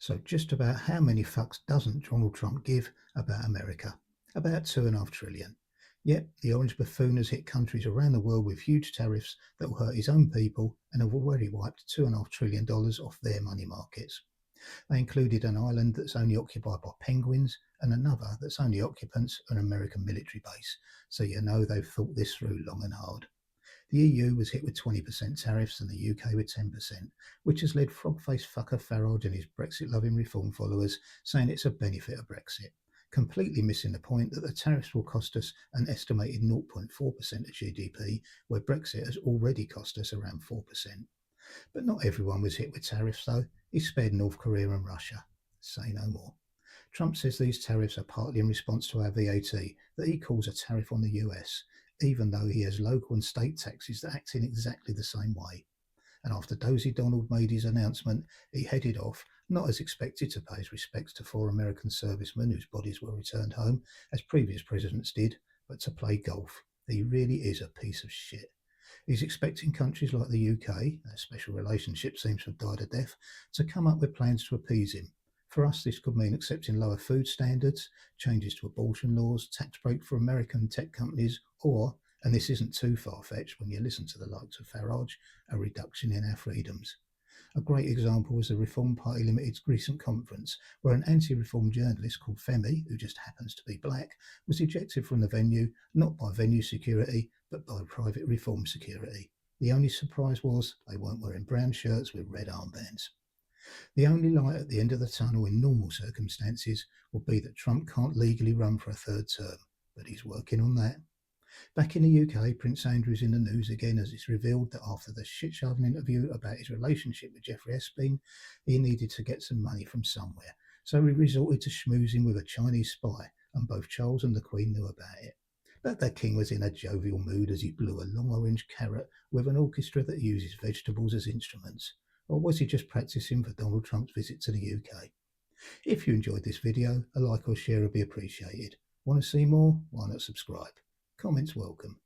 So, just about how many fucks doesn't Donald Trump give about America? About 2.5 trillion. Yet, the orange buffoon has hit countries around the world with huge tariffs that will hurt his own people and have already wiped $2.5 trillion off their money markets. They included an island that's only occupied by penguins and another that's only occupants an American military base. So, you know they've thought this through long and hard. The EU was hit with 20% tariffs and the UK with 10%, which has led frog-faced fucker Farage and his Brexit-loving reform followers saying it's a benefit of Brexit, completely missing the point that the tariffs will cost us an estimated 0.4% of GDP, where Brexit has already cost us around 4%. But not everyone was hit with tariffs, though. He spared North Korea and Russia. Say no more. Trump says these tariffs are partly in response to our VAT that he calls a tariff on the US, even though he has local and state taxes that act in exactly the same way. And after Dozy Donald made his announcement, he headed off, not as expected to pay his respects to four American servicemen whose bodies were returned home, as previous presidents did, but to play golf. He really is a piece of shit. He's expecting countries like the UK, their special relationship seems to have died a death, to come up with plans to appease him. For us, this could mean accepting lower food standards, changes to abortion laws, tax break for American tech companies, or, and this isn't too far fetched when you listen to the likes of Farage, a reduction in our freedoms. A great example was the Reform Party Limited's recent conference, where an anti reform journalist called Femi, who just happens to be black, was ejected from the venue not by venue security, but by private reform security. The only surprise was they weren't wearing brown shirts with red armbands. The only light at the end of the tunnel in normal circumstances would be that Trump can't legally run for a third term, but he's working on that. Back in the UK, Prince Andrew's in the news again as it's revealed that after the shit-shoving interview about his relationship with Jeffrey Epstein, he needed to get some money from somewhere. So he resorted to schmoozing with a Chinese spy, and both Charles and the Queen knew about it. But the King was in a jovial mood as he blew a long orange carrot with an orchestra that uses vegetables as instruments. Or was he just practicing for Donald Trump's visit to the UK? If you enjoyed this video, a like or share would be appreciated. Want to see more? Why not subscribe? Comments welcome.